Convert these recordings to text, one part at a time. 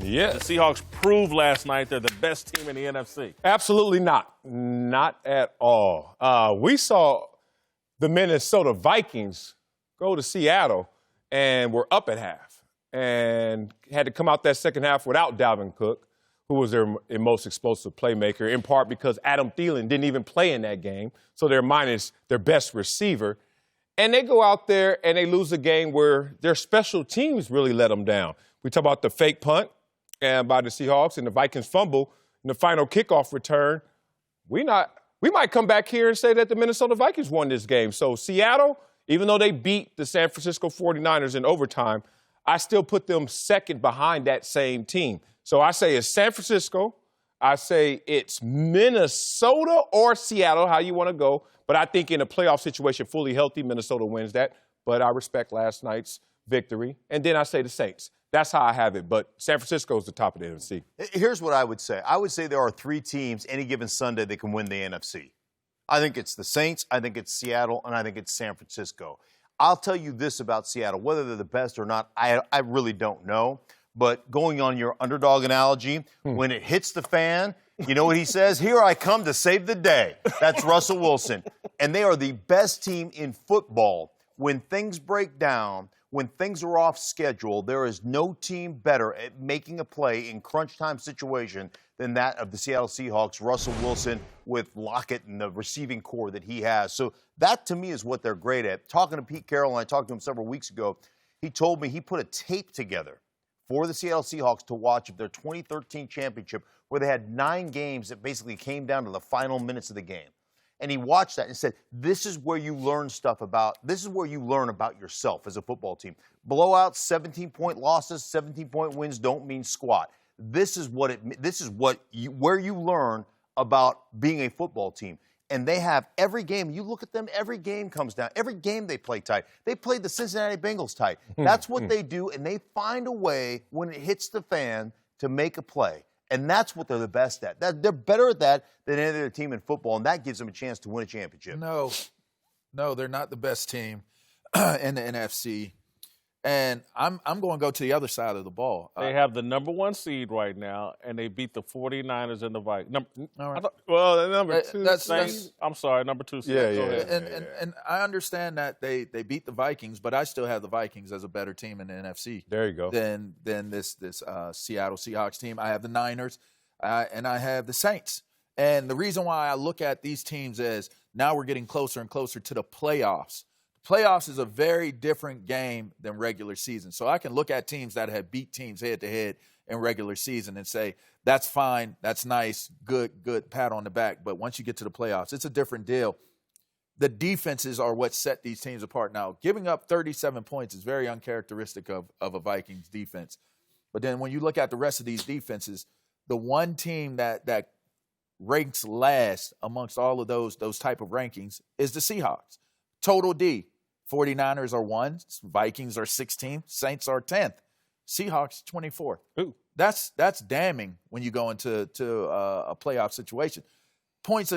Yeah. The Seahawks proved last night they're the best team in the NFC. Absolutely not. Not at all. We saw the Minnesota Vikings go to Seattle and were up at half and had to come out that second half without Dalvin Cook, who was their most explosive playmaker, in part because Adam Thielen didn't even play in that game, so they're minus their best receiver. And they go out there and they lose a game where their special teams really let them down. We talk about the fake punt and by the Seahawks and the Vikings fumble in the final kickoff return. We might come back here and say that the Minnesota Vikings won this game. So Seattle, even though they beat the San Francisco 49ers in overtime, I still put them second behind that same team. So I say it's San Francisco. I say it's Minnesota or Seattle, how you want to go. But I think in a playoff situation, fully healthy, Minnesota wins that. But I respect last night's victory. And then I say the Saints. That's how I have it. But San Francisco is the top of the NFC. Here's what I would say. I would say there are three teams any given Sunday that can win the NFC. I think it's the Saints, I think it's Seattle, and I think it's San Francisco. I'll tell you this about Seattle. Whether they're the best or not, I really don't know. But going on your underdog analogy, when it hits the fan, you know what he says? Here I come to save the day. That's Russell Wilson. And they are the best team in football. When things break down, when things are off schedule, there is no team better at making a play in crunch time situation than that of the Seattle Seahawks, Russell Wilson with Lockett and the receiving core that he has. So that, to me, is what they're great at. Talking to Pete Carroll, and I talked to him several weeks ago, he told me he put a tape together for the Seattle Seahawks to watch of their 2013 championship where they had 9 games that basically came down to the final minutes of the game. And he watched that and said, this is where you learn about yourself as a football team. Blowouts, 17-point losses, 17-point wins don't mean squat. This is where you learn about being a football team. And they have every game. You look at them, every game comes down. Every game they play tight. They played the Cincinnati Bengals tight. That's what they do, and they find a way when it hits the fan to make a play. And that's what they're the best at. They're better at that than any other team in football, and that gives them a chance to win a championship. No, they're not the best team in the NFC. And I'm going to go to the other side of the ball. They have the number 1 seed right now, and they beat the 49ers and the Vikings. All right. The number 2 Saints. I'm sorry, number 2 seed. Yeah, Go yeah. ahead. And I understand that they beat the Vikings, but I still have the Vikings as a better team in the NFC. There you go. Than this Seattle Seahawks team. I have the Niners, and I have the Saints. And the reason why I look at these teams is now we're getting closer and closer to the playoffs. Playoffs is a very different game than regular season. So I can look at teams that have beat teams head-to-head in regular season and say, that's fine, that's nice, good, pat on the back. But once you get to the playoffs, it's a different deal. The defenses are what set these teams apart. Now, giving up 37 points is very uncharacteristic of a Vikings defense. But then when you look at the rest of these defenses, the one team that ranks last amongst all of those type of rankings is the Seahawks. Total D. 49ers are 1, Vikings are 16th, Saints are 10th, Seahawks 24th. Ooh. That's damning when you go into a playoff situation. Points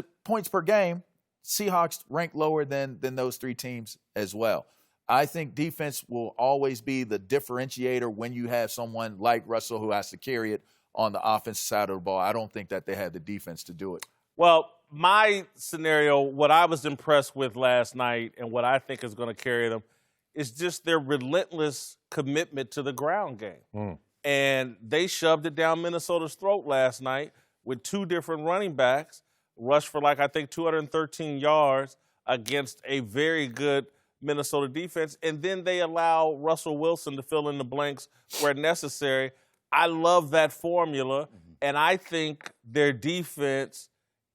per game, Seahawks rank lower than those 3 teams as well. I think defense will always be the differentiator when you have someone like Russell who has to carry it on the offensive side of the ball. I don't think that they have the defense to do it. Well, my scenario, what I was impressed with last night and what I think is going to carry them is just their relentless commitment to the ground game. And they shoved it down Minnesota's throat last night with 2 different running backs, rushed for I think 213 yards against a very good Minnesota defense. And then they allow Russell Wilson to fill in the blanks where necessary. I love that formula, and I think their defense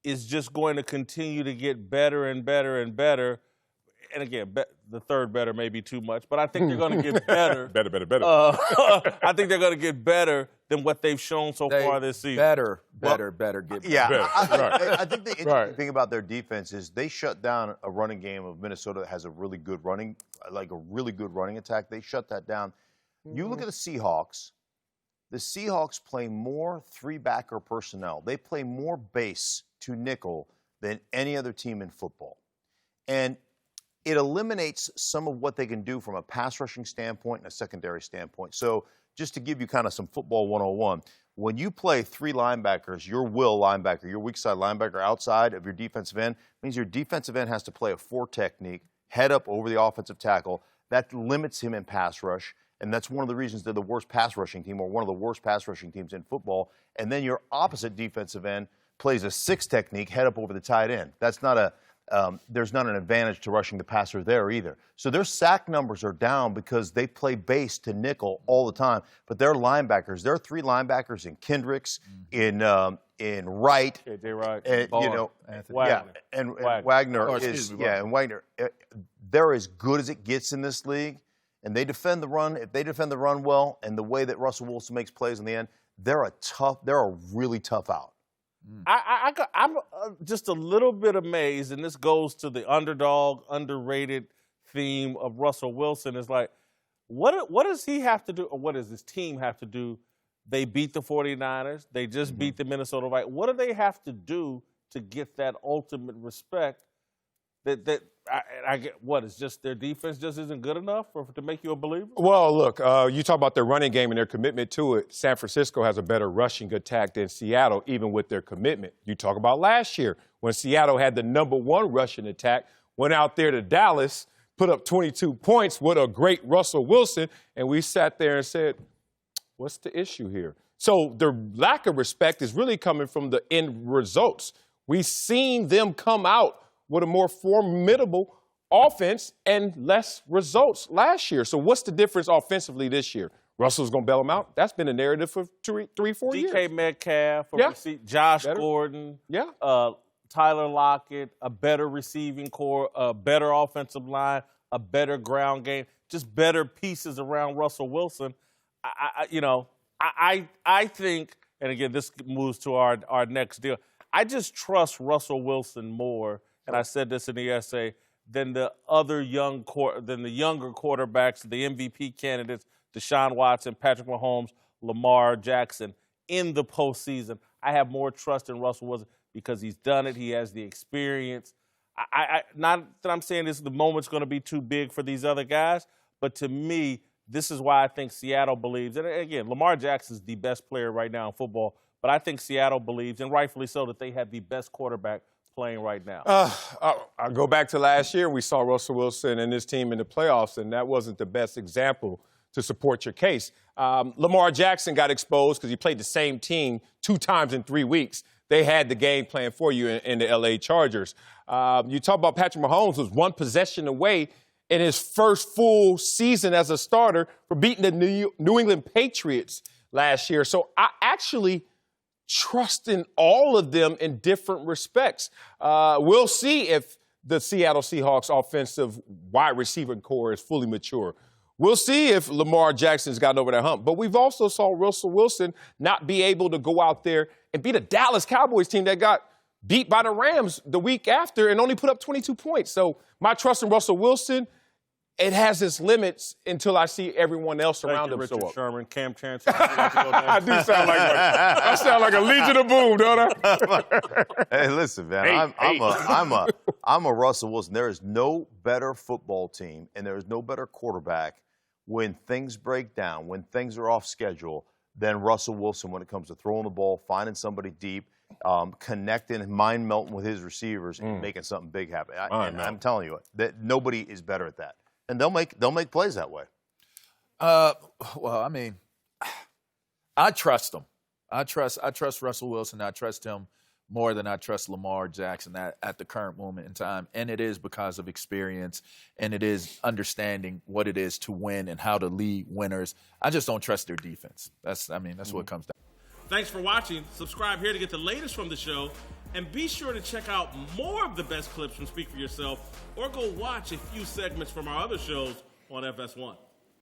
is just going to continue to get better and better and better. And again, the third better may be too much, but I think they're going to get better. better. I think they're going to get better than what they've shown so far this season. Better, get better. Yeah, I think the interesting Right. thing about their defense is they shut down a running game of Minnesota that has a really good running attack. They shut that down. You look at the Seahawks. The Seahawks play more 3-backer personnel. They play more base to nickel than any other team in football. And it eliminates some of what they can do from a pass rushing standpoint and a secondary standpoint. So just to give you kind of some football 101, when you play three linebackers, your will linebacker, your weak side linebacker outside of your defensive end, means your defensive end has to play a 4 technique, head up over the offensive tackle. That limits him in pass rush. And that's one of the reasons they're the worst pass rushing team, or one of the worst pass rushing teams in football. And then your opposite defensive end plays a 6 technique, head up over the tight end. That's not there's not an advantage to rushing the passer there either. So their sack numbers are down because they play base to nickel all the time. But their linebackers, there are 3 linebackers in Kendricks, in Wright, KJ Wright, and, Wagner. and Wagner and Wagner. They're as good as it gets in this league, and they defend the run. If they defend the run well, and the way that Russell Wilson makes plays in the end, they're a really tough out. I'm just a little bit amazed, and this goes to the underdog, underrated theme of Russell Wilson. Is like, what does he have to do, or what does his team have to do? They beat the 49ers. They just beat the Minnesota Vikings. What do they have to do to get that ultimate respect? I get what is just their defense just isn't good enough to make you a believer? Well, look, you talk about their running game and their commitment to it. San Francisco has a better rushing attack than Seattle, even with their commitment. You talk about last year when Seattle had the #1 rushing attack, went out there to Dallas, put up 22 points with a great Russell Wilson, and we sat there and said, what's the issue here? So the lack of respect is really coming from the end results. We've seen them come out with a more formidable offense and less results last year. So what's the difference offensively this year? Russell's going to bail them out? That's been a narrative for 3-4 years. DK Metcalf, Josh Gordon, Tyler Lockett, a better receiving core, a better offensive line, a better ground game, just better pieces around Russell Wilson. I think, and again, this moves to our next deal, I just trust Russell Wilson more, and I said this in the essay, than the younger quarterbacks, the MVP candidates, Deshaun Watson, Patrick Mahomes, Lamar Jackson, in the postseason. I have more trust in Russell Wilson because he's done it. He has the experience. Not that I'm saying the moment's going to be too big for these other guys, but to me, this is why I think Seattle believes, and again, Lamar Jackson's the best player right now in football, but I think Seattle believes, and rightfully so, that they have the best quarterback playing right now. I'll go back to last year. We saw Russell Wilson and his team in the playoffs, and that wasn't the best example to support your case. Lamar Jackson got exposed because he played the same team 2 times in 3 weeks. They had the game plan for you in the L.A. Chargers. You talk about Patrick Mahomes, who's 1 possession away in his first full season as a starter for beating the New England Patriots last year. So I actually trust in all of them in different respects. We'll see if the Seattle Seahawks offensive wide receiver core is fully mature. We'll see if Lamar Jackson's gotten over that hump. But we've also saw Russell Wilson not be able to go out there and beat a Dallas Cowboys team that got beat by the Rams the week after and only put up 22 points. So my trust in Russell Wilson, it has its limits until I see everyone else around him Richard show up. Sherman, Cam Chancellor. I do sound like I sound like a Legion of Boom, don't I? Hey, listen, man. I'm a Russell Wilson. There is no better football team and there is no better quarterback when things break down, when things are off schedule, than Russell Wilson when it comes to throwing the ball, finding somebody deep, connecting and mind melting with his receivers and making something big happen. I'm telling you that nobody is better at that. And they'll make plays that way. Well, I mean, I trust them. I trust Russell Wilson. I trust him more than I trust Lamar Jackson at the current moment in time. And it is because of experience, and it is understanding what it is to win and how to lead winners. I just don't trust their defense. That's what it comes down to. Thanks for watching. Subscribe here to get the latest from the show. And be sure to check out more of the best clips from Speak For Yourself, or go watch a few segments from our other shows on FS1.